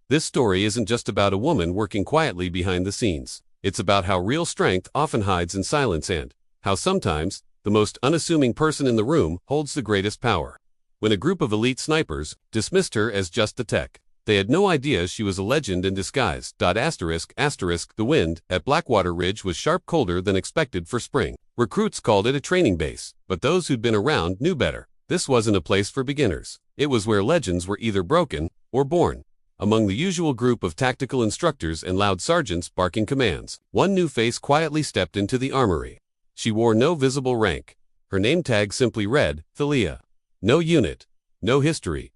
This story isn't just about a woman working quietly behind the scenes. It's about how real strength often hides in silence and how sometimes the most unassuming person in the room holds the greatest power. When a group of elite snipers dismissed her as just a tech, they had no idea she was a legend in disguise. The wind at Blackwater Ridge was sharp colder than expected for spring. Recruits called it a training base, but those who'd been around knew better. This wasn't a place for beginners. It was where legends were either broken or born. Among the usual group of tactical instructors and loud sergeants barking commands, one new face quietly stepped into the armory. She wore no visible rank. Her name tag simply read, Thalia. No unit. No history.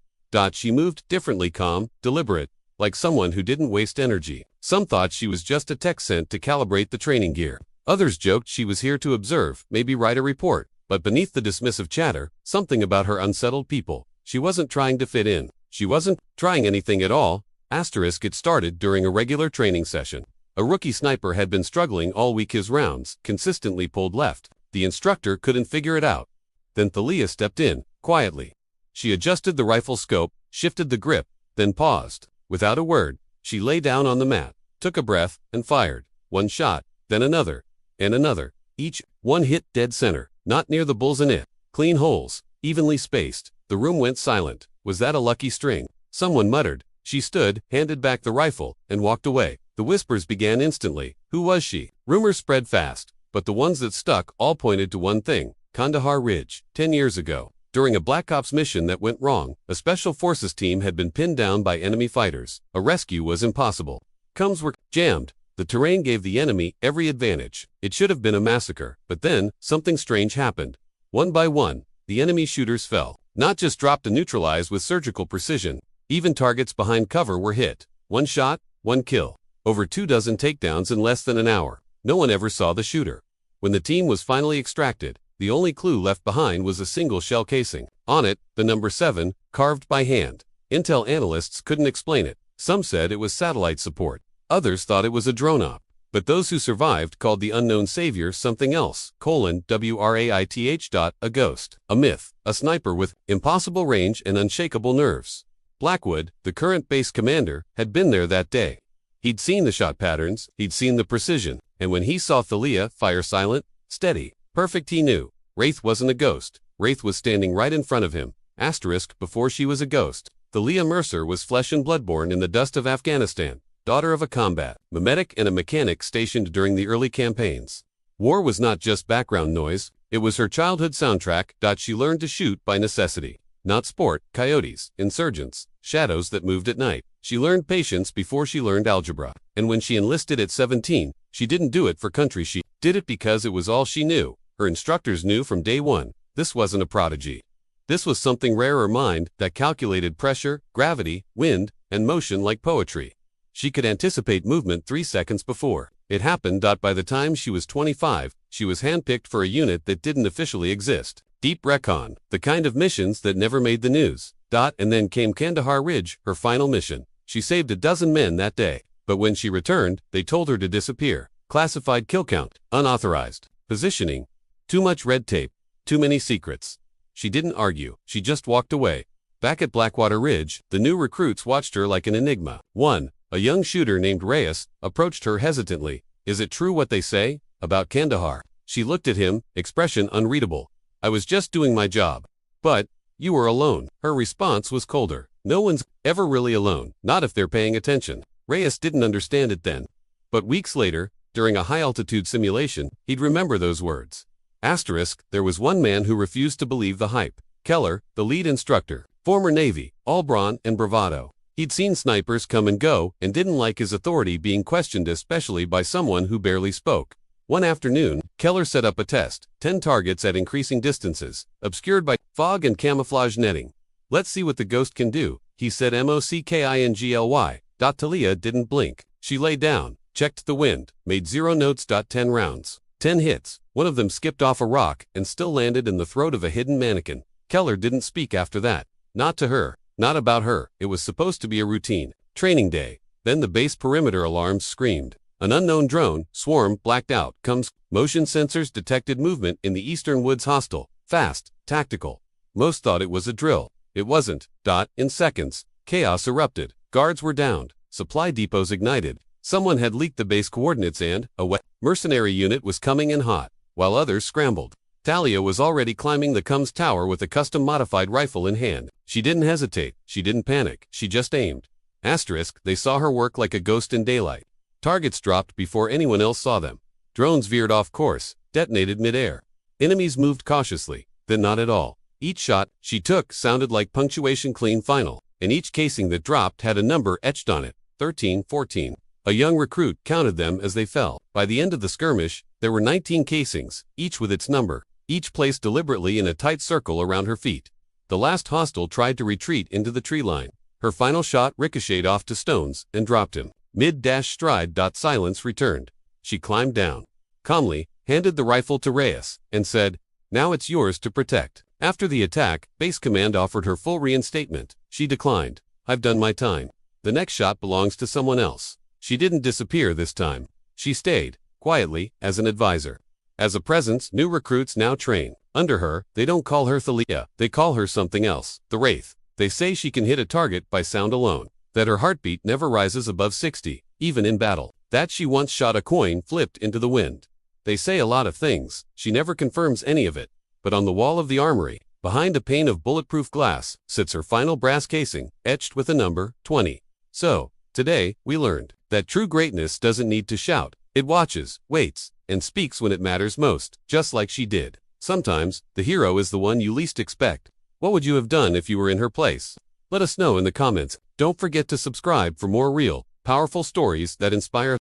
She moved differently, calm, deliberate, like someone who didn't waste energy. Some thought she was just a tech sent to calibrate the training gear. Others joked she was here to observe, maybe write a report. But beneath the dismissive chatter, something about her unsettled people. She wasn't trying to fit in. She wasn't trying anything at all. It started during a regular training session. A rookie sniper had been struggling all week. His rounds consistently pulled left. The instructor couldn't figure it out. Then Thalia stepped in, quietly. She adjusted the rifle scope, shifted the grip, then paused. Without a word, she lay down on the mat, took a breath, and fired. One shot, then another, and another. Each one hit dead center, not near the bullseye. Clean holes, evenly spaced. The room went silent. Was that a lucky string? Someone muttered. She stood, handed back the rifle, and walked away. The whispers began instantly. Who was she? Rumors spread fast, but the ones that stuck all pointed to one thing: Kandahar Ridge. 10 years ago, during a Black Ops mission that went wrong, a special forces team had been pinned down by enemy fighters. A rescue was impossible. Comms were jammed. The terrain gave the enemy every advantage. It should have been a massacre, but then something strange happened. One by one, the enemy shooters fell. Not just dropped and neutralized with surgical precision. Even targets behind cover were hit. One shot, one kill. Over 24 takedowns in less than an hour. No one ever saw the shooter. When the team was finally extracted, the only clue left behind was a single shell casing. On it, the number 7, carved by hand. Intel analysts couldn't explain it. Some said it was satellite support. Others thought it was a drone op. But those who survived called the unknown savior something else: WRAITH. A ghost, a myth, a sniper with impossible range and unshakable nerves. Blackwood, the current base commander, had been there that day. He'd seen the shot patterns, he'd seen the precision, and when he saw Thalia fire silent, steady, perfect, he knew. Wraith wasn't a ghost. Wraith was standing right in front of him. Before she was a ghost, Thalia Mercer was flesh and blood, born in the dust of Afghanistan. Daughter of a combat medic and a mechanic stationed during the early campaigns. War was not just background noise, it was her childhood soundtrack. She learned to shoot by necessity. Not sport, coyotes, insurgents, shadows that moved at night. She learned patience before she learned algebra. And when she enlisted at 17, she didn't do it for country, she did it because it was all she knew. Her instructors knew from day one. This wasn't a prodigy. This was something rarer mind that calculated pressure, gravity, wind, and motion like poetry. She could anticipate movement 3 seconds before it happened. By the time she was 25, she was handpicked for a unit that didn't officially exist. Deep recon, the kind of missions that never made the news. And then came Kandahar Ridge, her final mission. She saved a dozen men that day, but when she returned, they told her to disappear. Classified kill count, unauthorized, positioning, too much red tape, too many secrets. She didn't argue, she just walked away. Back at Blackwater Ridge, the new recruits watched her like an enigma. One, a young shooter named Reyes, approached her hesitantly. Is it true what they say about Kandahar? She looked at him, expression unreadable. I was just doing my job. But you were alone. Her response was colder. No one's ever really alone, not if they're paying attention. Reyes didn't understand it then. But weeks later, during a high-altitude simulation, he'd remember those words. There was one man who refused to believe the hype. Keller, the lead instructor, former Navy, all brawn and bravado. He'd seen snipers come and go and didn't like his authority being questioned, especially by someone who barely spoke. One afternoon, Keller set up a test, 10 targets at increasing distances, obscured by fog and camouflage netting. Let's see what the ghost can do, he said, mockingly. Thalia didn't blink. She lay down, checked the wind, made 0 notes. 10 rounds. 10 hits. One of them skipped off a rock and still landed in the throat of a hidden mannequin. Keller didn't speak after that. Not to her. Not about her. It was supposed to be a routine training day. Then the base perimeter alarms screamed. An unknown drone swarm blacked out. Motion sensors detected movement in the eastern woods. Hostile, fast, tactical. Most thought it was a drill. It wasn't. In seconds, chaos erupted. Guards were downed. supply depots ignited. Someone had leaked the base coordinates and a wet mercenary unit was coming in hot, while others scrambled. Talia was already climbing the Combs Tower with a custom-modified rifle in hand. She didn't hesitate, she didn't panic, she just aimed. Asterisk, they saw her work like a ghost in daylight. Targets dropped before anyone else saw them. Drones veered off course, detonated mid-air. Enemies moved cautiously, then not at all. Each shot she took sounded like punctuation clean final, and each casing that dropped had a number etched on it, 13, 14. A young recruit counted them as they fell. By the end of the skirmish, there were 19 casings, each with its number, each placed deliberately in a tight circle around her feet. The last hostile tried to retreat into the tree line. Her final shot ricocheted off to stones and dropped him. Mid-stride. Silence returned. She climbed down, calmly, handed the rifle to Reyes, and said, "Now it's yours to protect." After the attack, Base Command offered her full reinstatement. She declined. "I've done my time. The next shot belongs to someone else." She didn't disappear this time. She stayed, quietly, as an advisor. As a presence, new recruits now train. Under her, they don't call her Thalia, they call her something else, the Wraith. They say she can hit a target by sound alone, that her heartbeat never rises above 60, even in battle, that she once shot a coin flipped into the wind. They say a lot of things, she never confirms any of it, but on the wall of the armory, behind a pane of bulletproof glass, sits her final brass casing, etched with a number, 20. So, today, we learned that true greatness doesn't need to shout. It watches, waits, and speaks when it matters most, just like she did. Sometimes, the hero is the one you least expect. What would you have done if you were in her place? Let us know in the comments. Don't forget to subscribe for more real, powerful stories that inspire.